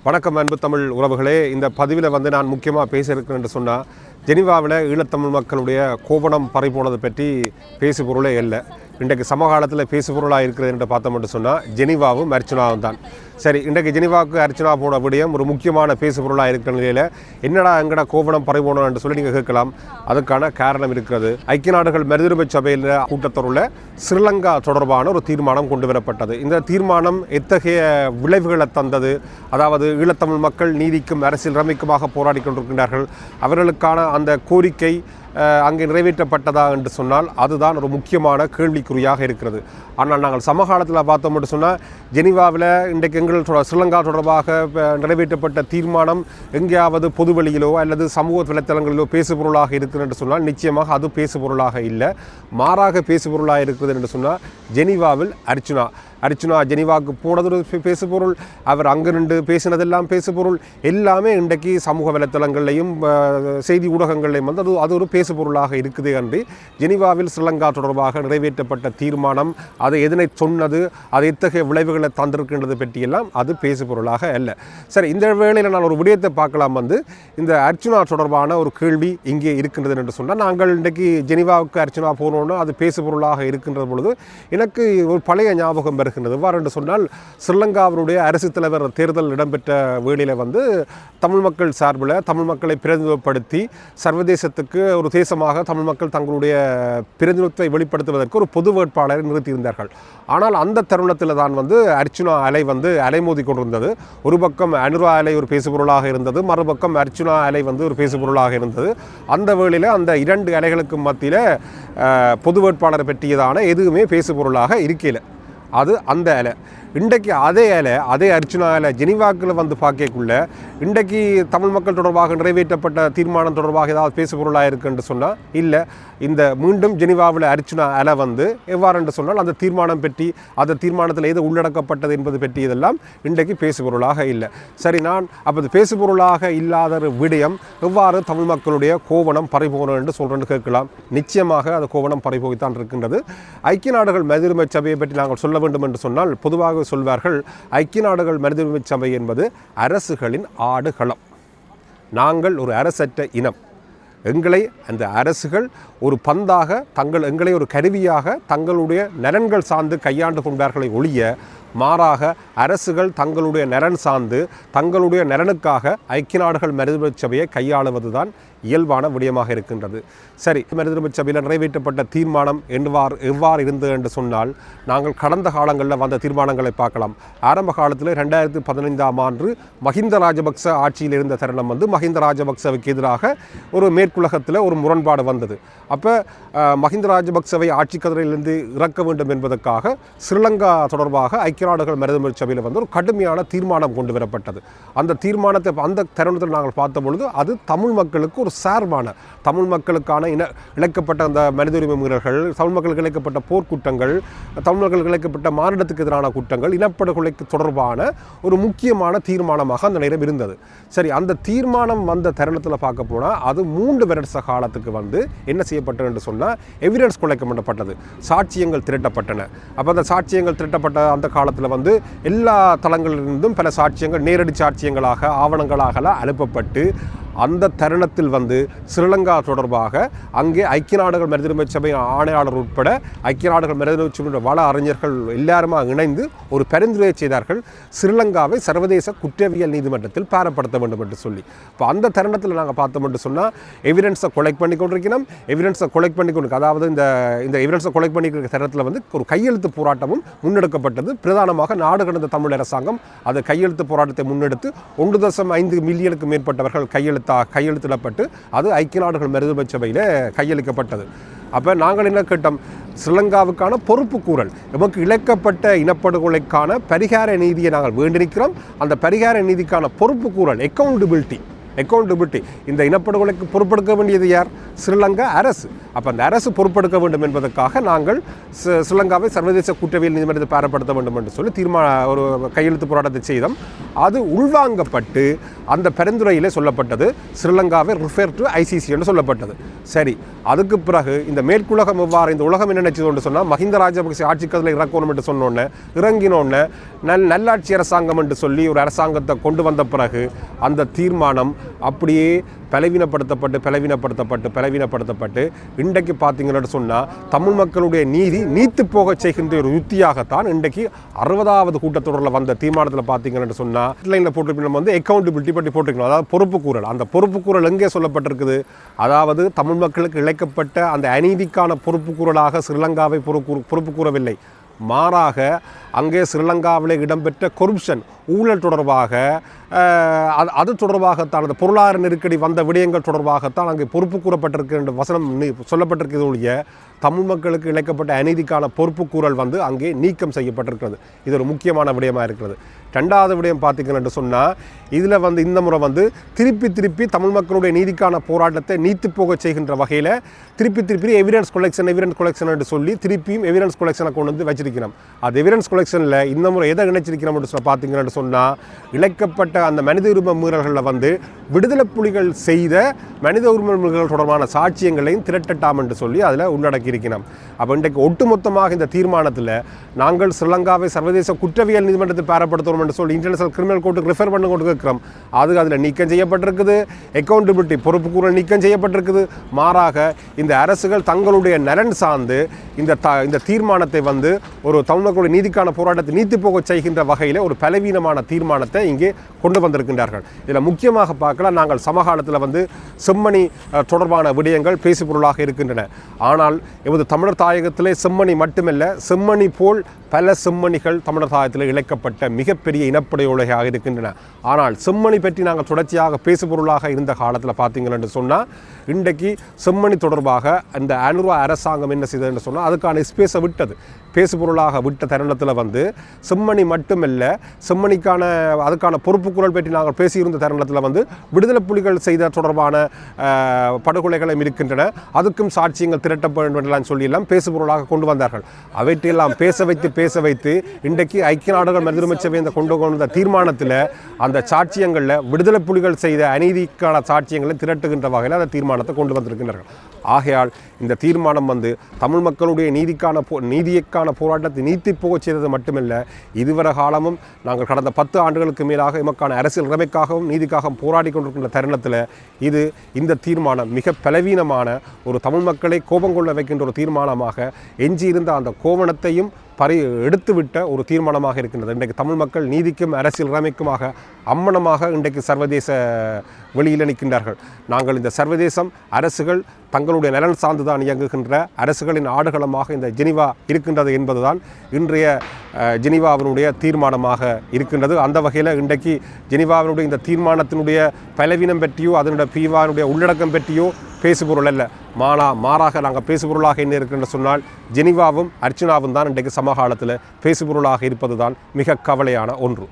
வணக்கம் அன்பு தமிழ் உறவுகளே. இந்த பதிவில் நான் முக்கியமாக பேச இருக்கிறேன் என்று சொன்னால், ஜெனீவாவில் ஈழத்தமிழ் மக்களுடைய கோவணம் பறிபோனது பற்றி பேசு பொருளே இல்லை. இன்றைக்கு சமகாலத்தில் பேசு பொருளாக இருக்கிறது என்று பார்த்தோம் என்று சொன்னால் ஜெனீவாவும் அர்ச்சனாவும் தான். சரி, இன்றைக்கு ஜெனீவாவுக்கு அர்ச்சனா போன விடயம் ஒரு முக்கியமான பேசு பொருளாக இருக்கிற நிலையில் என்னடா எங்கடா கோவணம் பறிபோனோம் என்று சொல்லி நீங்கள் கேட்கலாம். அதுக்கான காரணம் இருக்கிறது. ஐக்கிய நாடுகள் மனிதுரிமை சபையில் கூட்டத்தொடரில் ஸ்ரீலங்கா தொடர்பான ஒரு தீர்மானம் கொண்டு வரப்பட்டது. இந்த தீர்மானம் எத்தகைய விளைவுகளை தந்தது? அதாவது ஈழத்தமிழ் மக்கள் நீதிக்கும் அரசியல் ரமைக்குமாக போராடி கொண்டிருக்கின்றார்கள். அவர்களுக்கான அந்த கோரிக்கை அங்கே நிறைவேற்றப்பட்டதா என்று சொன்னால் அதுதான் ஒரு முக்கியமான கேள்விக்குறியாக இருக்கிறது. ஆனால் நாங்கள் சமகாலத்தில் பார்த்தோம் என்று சொன்னால், ஜெனீவாவில் இன்றைக்கு எங்கள் ஸ்ரீலங்கா தொடர்பாக நிறைவேற்றப்பட்ட தீர்மானம் எங்கேயாவது பொதுவெளியிலோ அல்லது சமூக வலைத்தளங்களிலோ பேசுபொருளாக இருக்கிறது என்று சொன்னால் நிச்சயமாக அது பேசுபொருளாக இல்லை. மாறாக பேசுபொருளாக இருக்கிறது என்று சொன்னால் ஜெனீவாவில் அர்ச்சனா ஜெனீவாவுக்கு போனது ஒரு பேசுபொருள், அவர் அங்கு நின்று பேசினதெல்லாம் பேசுபொருள், எல்லாமே இன்றைக்கு சமூக வலைத்தளங்களையும் செய்தி ஊடகங்களையும் அது ஒரு பேசுபொருளாக இருக்குது என்று ஜெனீவாவில் ஸ்ரீலங்கா தொடர்பாக நிறைவேற்றப்பட்ட தீர்மானம் அது எதனை சொன்னது, அது எத்தகைய விளைவுகளை தந்திருக்கின்றது பற்றியெல்லாம் அது பேசுபொருளாக அல்ல. சரி, இந்த வேளையில் நான் ஒரு விடயத்தை பார்க்கலாம். இந்த அர்ச்சனா தொடர்பான ஒரு கேள்வி இங்கே இருக்கின்றது என்று சொன்னால், நாங்கள் இன்றைக்கு ஜெனீவாவுக்கு அர்ச்சனா போனோன்னா அது பேசுபொருளாக இருக்கின்ற பொழுது எனக்கு ஒரு பழைய ஞாபகம் வருகின்றது. எவ்வாறு என்று சொன்னால், ஸ்ரீலங்காவினுடைய அரசு தலைவர் தேர்தல் இடம்பெற்ற வேளையில் தமிழ் மக்கள் சார்பில் தமிழ் மக்களை பிரதிநிதித்துவப்படுத்தி சர்வதேசத்துக்கு ஒரு தேசமாக தமிழ் மக்கள் தங்களுடைய பிரதிநிதித்துவத்தை வெளிப்படுத்துவதற்கு ஒரு பொது வேட்பாளரை நிறுத்தியிருந்தார்கள். ஆனால் அந்த தருணத்தில் தான் அர்ச்சனா அலை அலைமோதி கொண்டிருந்தது. ஒரு பக்கம் அனுரா அலை ஒரு பேசுபொருளாக இருந்தது, மறுபக்கம் அர்ச்சனா அலை ஒரு பேசுபொருளாக இருந்தது. அந்த வேளையில் அந்த இரண்டு அலைகளுக்கு மத்தியில் பொது வேட்பாளரை பற்றியதான எதுவுமே பேசுபொருளாக இருக்கையில் அது அந்த அலை. இன்றைக்கு அதே அர்ச்சனா அலை ஜெனீவாக்கில் பார்க்கக்குள்ள இன்றைக்கு தமிழ் மக்கள் தொடர்பாக நிறைவேற்றப்பட்ட தீர்மானம் தொடர்பாக ஏதாவது பேசுபொருளாக இருக்குன்னு சொன்னால் இல்லை. இந்த மீண்டும் ஜெனீவாவில் அர்ச்சனா அலை எவ்வாறு என்று சொன்னால் அந்த தீர்மானம் பற்றி, அந்த தீர்மானத்தில் எது உள்ளடக்கப்பட்டது என்பது பற்றி இதெல்லாம் இன்றைக்கு பேசுபொருளாக இல்லை. சரி, நான் அப்போ பேசுபொருளாக இல்லாத ஒரு விடயம் எவ்வாறு தமிழ் மக்களுடைய கோவணம் பறிபோகணும் என்று சொல்கிறேன்னு கேட்கலாம். நிச்சயமாக அந்த கோவணம் பறிபோகித்தான் இருக்கின்றது. ஐக்கிய நாடுகள் மனிதுரிமை சபையை பற்றி நாங்கள் சொல்ல வேண்டும் என்று சொன்னால் பொதுவாக சொல்வார்கள், ஐக்கிய நாடுகள் மனிதுரிமை சபை என்பது அரசுகளின் ஆடுகளம். நாங்கள் ஒரு அரசற்ற இனம். எங்களை அந்த அரசுகள் ஒரு பந்தாக எங்களை ஒரு கருவியாக தங்களுடைய நலன்கள் சார்ந்து கையாண்டு கொண்டார்களை ஒழிய, மாறாக அரசுகள் தங்களுடைய நலன் சார்ந்து தங்களுடைய நலனுக்காக ஐக்கிய நாடுகள் மனிதுரிமை சபையை கையாளுவது தான் இயல்பான விடயமாக இருக்கின்றது. சரி, மனிதுரிமை சபையில் நிறைவேற்றப்பட்ட தீர்மானம் எவ்வாறு இருந்தது என்று சொன்னால், நாங்கள் கடந்த காலங்களில் வந்த தீர்மானங்களை பார்க்கலாம். ஆரம்ப காலத்தில் 2015ஆம் ஆண்டு மஹிந்த ராஜபக்ச ஆட்சியில் இருந்த தருணம் மஹிந்த ராஜபக்சவுக்கு எதிராக ஒரு மேற்குலகத்தில் ஒரு முரண்பாடு வந்தது. அப்போ மஹிந்த ராஜபக்சவை ஆட்சி கதிரையிலிருந்து இறக்க வேண்டும் என்பதற்காக ஸ்ரீலங்கா தொடர்பாக ஐக்கிய நாடுகள் மனிதுரிமை சபையில் ஒரு கடுமையான தீர்மானம் கொண்டு வரப்பட்டது. அந்த தீர்மானத்தை அந்த தருணத்தில் நாங்கள் பார்த்த பொழுது அது தமிழ் மக்களுக்கு ஒரு சார்பான, தமிழ் மக்களுக்கான இழைக்கப்பட்ட அந்த மனிதுரிமை மீறல்கள், தமிழ் மக்களுக்கு இழைக்கப்பட்ட போர்க்குற்றங்கள், தமிழ் மக்களுக்கு இழைக்கப்பட்ட மானிடத்துக்கு எதிரான குற்றங்கள், இனப்படுகொலைக்கு தொடர்பான ஒரு முக்கியமான தீர்மானமாக அந்த நேரம் இருந்தது. சரி, அந்த தீர்மானம் வந்த தருணத்தில் பார்க்க போனால் அது 3 வருஷ காலத்துக்கு என்ன செய்யப்பட்டது என்று சொன்னால், எவிடன்ஸ் கொலைக்கம் பண்ணப்பட்டது, சாட்சியங்கள் திரட்டப்பட்டன. அப்போ அந்த சாட்சியங்கள் திரட்டப்பட்ட அந்த காலத்தில் எல்லா தளங்களிலிருந்தும் பல சாட்சியங்கள் நேரடி சாட்சியங்களாக ஆவணங்களாக அனுப்பப்பட்டு அந்த தருணத்தில் ஸ்ரீலங்கா தொடர்பாக அங்கே ஐக்கிய நாடுகள் மனிதுரிமை சபை ஆணையாளர் உட்பட ஐக்கிய நாடுகள் மனிதுரிமை சபையுடைய வள அறிஞர்கள் எல்லாருமா இணைந்து ஒரு பரிந்துரையை செய்தார்கள், ஸ்ரீலங்காவை சர்வதேச குற்றவியல் நீதிமன்றத்தில் பாரப்படுத்த வேண்டும் என்று சொல்லி. இப்போ அந்த தருணத்தில் நாங்கள் பார்த்தோம் என்று சொன்னால், எவிடன்ஸை கொலெக்ட் பண்ணி கொண்டிருக்கணும். அதாவது இந்த எவிடன்ஸை கொலெக்ட் பண்ணிக்கிற தருணத்தில் ஒரு கையெழுத்து போராட்டமும் முன்னெடுக்கப்பட்டது. பிரதானமாக நாடு கடந்த தமிழ் அரசாங்கம் அது கையெழுத்து போராட்டத்தை முன்னெடுத்து 1.5 மில்லியனுக்கு மேற்பட்டவர்கள் கையெழுத்திடப்பட்டு அது ஐக்கிய நாடுகள் மனிதுரிமை சபையில் கையளிக்கப்பட்டது. அப்போ நாங்கள் என்ன கேட்டோம், ஸ்ரீலங்காவுக்கான பொறுப்பு கூறல், நமக்கு இழைக்கப்பட்ட இனப்படுகொலைக்கான பரிகார நீதியை நாங்கள் வேண்டியிருக்கிறோம். அந்த பரிகார நீதிக்கான பொறுப்பு கூறல், அக்கௌண்டபிலிட்டி, இந்த இனப்படுகொலைக்கு பொறுப்பெடுக்க வேண்டியது யார்? ஸ்ரீலங்கா அரசு. அப்போ அந்த அரசு பொறுப்பெடுக்க வேண்டும் என்பதற்காக நாங்கள் ஸ்ரீலங்காவை சர்வதேச குற்றவியல் நீதிமன்றத்தில் பாரப்படுத்த வேண்டும் என்று சொல்லி ஒரு கையெழுத்து போராட்டத்தை செய்தோம். அது உள்வாங்கப்பட்டு அந்த பரிந்துரையிலே சொல்லப்பட்டது ஸ்ரீலங்காவை ரிஃபர் டு ICC என்று சொல்லப்பட்டது. சரி, அதுக்கு பிறகு இந்த மேற்குலகம் எவ்வாறு இந்த உலகம் என்ன நினைச்சது என்று சொன்னால் மஹிந்த ராஜபக்சே ஆட்சிக்கதில் இறக்கணும் என்று சொன்னோன்னே இறங்கினோன்னே நல்லாட்சி அரசாங்கம் என்று சொல்லி ஒரு அரசாங்கத்தை கொண்டு வந்த பிறகு அந்த தீர்மானம் அப்படியே பலவீனப்படுத்தப்பட்டு இன்றைக்கு பார்த்தீங்கன்னு சொன்னால் தமிழ் மக்களுடைய நீத்து போக செய்கின்ற ஒரு யுத்தியாகத்தான் இன்றைக்கு 60வது கூட்டத்தொடரில் வந்த தீர்மானத்தில் பார்த்தீங்கன்னு சொன்னால் ஹெட்லைனில் போட்டிருப்போம். நம்ம வந்து அக்கௌண்டபிலிட்டி பற்றி போட்டிருக்கணும், அதாவது பொறுப்புக்கூறல். அந்த பொறுப்புக்கூறல் எங்கே சொல்லப்பட்டிருக்குது? அதாவது தமிழ் மக்களுக்கு இழைக்கப்பட்ட அந்த அநீதிக்கான பொறுப்புக்கூறலாக ஸ்ரீலங்காவை பொறுப்பு கூறவில்லை. மாறாக அங்கே ஸ்ரீலங்காவில் இடம்பெற்ற கொரப்ஷன் ஊழல் தொடர்பாக அது தொடர்பாகத்தான் அந்த பொருளாதார நெருக்கடி வந்த விடயங்கள் தொடர்பாகத்தான் அங்கே பொறுப்பு கூறப்பட்டிருக்கின்ற வசனம் சொல்லப்பட்டிருக்கிறது ஒழிய தமிழ் மக்களுக்கு இழைக்கப்பட்ட அநீதிக்கான பொறுப்பு கூறல் வந்து அங்கே நீக்கம் செய்யப்பட்டிருக்கிறது. இது ஒரு முக்கியமான விடயமாக இருக்கிறது. ரெண்டாவது விடயம் பார்த்தீங்கன்னு சொன்னால் இதில் வந்து இந்த முறை வந்து திருப்பி தமிழ் மக்களுடைய நீதிக்கான போராட்டத்தை நீத்து போக செய்கின்ற வகையில் திருப்பி எவிடன்ஸ் கொலெக்ஷன் என்று சொல்லி திருப்பியும் எவிடன்ஸ் கொலெக்ஷனை கொண்டு வந்து வச்சிருக்கிறோம். அது எவிடன்ஸ் கொலெக்ஷனில் இந்த முறை எதை இணைச்சிருக்கிறோம் பார்த்தீங்கன்னு சொன்னால் இழைக்கப்பட்ட அந்த மனித உரிமை மீறல்களில் வந்து விடுதலை புலிகள் செய்த மனித உரிமை மீறல்கள் தொடர்பான சாட்சியங்களையும் திரட்டட்டாம் என்று சொல்லி அதில் உள்ளடக்கியிருக்கிறோம். அப்போ இன்றைக்கு ஒட்டுமொத்தமாக இந்த தீர்மானத்தில் நாங்கள் ஸ்ரீலங்காவை சர்வதேச குற்றவியல் நீதிமன்றத்தில் பாரப்படுத்துவோம் என்று சொல்லி இன்டர்நேஷனல் கிரிமினல் கோர்ட்டுக்கு ரெஃபர் பண்ணி கொண்டு இருக்கிறோம். அதில் நீக்கம் செய்யப்பட்டிருக்குது. அக்கௌண்டபிலிட்டி பொறுப்புக்கூறல் நீக்கம் செய்யப்பட்டிருக்குது. மாறாக இந்த அரசுகள் தங்களுடைய நலன் சார்ந்து இந்த தீர்மானத்தை வந்து ஒரு தமிழ் மக்களுடைய நீதிக்கான போராட்டத்தை நீத்து போக செய்கின்ற வகையில் ஒரு பலவீனமான தீர்மானத்தை இங்கே கொண்டு வந்திருக்கின்றார்கள். இதில் முக்கியமாக பார்க்கலாம், நாங்கள் சமகாலத்தில் வந்து செம்மணி தொடர்பான விடயங்கள் பேசு பொருளாக இருக்கின்றன. ஆனால் எமது தமிழர் தாயகத்திலே செம்மணி மட்டுமல்ல, செம்மணி போல் பல செம்மணிகள் தமிழர் தாயகத்தில் இழைக்கப்பட்ட மிகப்பெரிய இனப்படுகொலையாக இருக்கின்றன. ஆனால் செம்மணி பற்றி நாங்கள் தொடர்ச்சியாக பேசு பொருளாக இருந்த காலத்தில் பார்த்தீங்கன்னு சொன்னால் இன்றைக்கு செம்மணி தொடர்பாக இந்த அனுரா அரசாங்கம் என்ன செய்ததுன்னு சொன்னால் அதுக்கான ஸ்பேஸை விட்டது. பேசு பொருளாக விட்ட தருணத்தில் வந்து செம்மணி மட்டுமல்ல, அதுக்கான பொறுப்புக்குரல் பற்றி நாங்கள் பேசியிருந்த தருணத்தில் வந்து விடுதலை புலிகள் செய்த தொடர்பான படுகொலைகளும் இருக்கின்றன, அதுக்கும் சாட்சியங்கள் திரட்டப்பட வேண்டும் சொல்லியெல்லாம் பேசு பொருளாக கொண்டு வந்தார்கள். அவற்றையெல்லாம் பேச வைத்து இன்றைக்கு ஐக்கிய நாடுகள் மனித உரிமை சபை கொண்டு வந்த தீர்மானத்தில் அந்த சாட்சியங்களில் விடுதலை புலிகள் செய்த அநீதிக்கான சாட்சியங்களை திரட்டுகின்ற வகையில் அந்த தீர்மானத்தை கொண்டு வந்திருக்கின்றார்கள். ஆகையால் இந்த தீர்மானம் வந்து தமிழ் மக்களுடைய நீதிக்கான போராட்டத்தை நீத்தி போக செய்தது மட்டுமல்ல, இதுவரை காலமும் நாங்கள் கடந்த 10 ஆண்டுகளுக்கு மேலாக எமக்கான அரசியல் நிலைமைக்காகவும் நீதிக்காகவும் போராடி கொண்டிருக்கின்ற தருணத்தில் இந்த தீர்மானம் மிக பலவீனமான ஒரு தமிழ் மக்களை கோபம் கொள்ள வைக்கின்ற ஒரு தீர்மானமாக எஞ்சியிருந்த அந்த கோவணத்தையும் எடுத்துவிட்ட ஒரு தீர்மானமாக இருக்கின்றது. இன்றைக்கு தமிழ் மக்கள் நீதிக்கும் அரசியல் நிலைமைக்குமாக அம்மனமாக இன்றைக்கு சர்வதேச வெளியில் நிற்கின்றார்கள். நாங்கள் இந்த சர்வதேசம் அரசுகள் தங்களுடைய நலன் சார்ந்துதான் இயங்குகின்ற அரசுகளின் ஆடுகளமாக இந்த ஜெனீவா இருக்கின்றது என்பதுதான் இன்றைய ஜெனீவாவினுடைய தீர்மானமாக இருக்கின்றது. அந்த வகையில் இன்றைக்கு ஜெனீவாவினுடைய இந்த தீர்மானத்தினுடைய பலவீனம் பற்றியோ அதனுடைய பீவானுடைய உள்ளடக்கம் பற்றியோ பேசுபொருள் அல்ல, மாறாக நாங்கள் பேசுபொருளாக என்ன இருக்குன்னு சொன்னால் ஜெனீவாவும் அர்ச்சனாவும் தான் இன்றைக்கு சமகாலத்தில் பேசுபொருளாக இருப்பது தான் மிக கவலையான ஒன்று.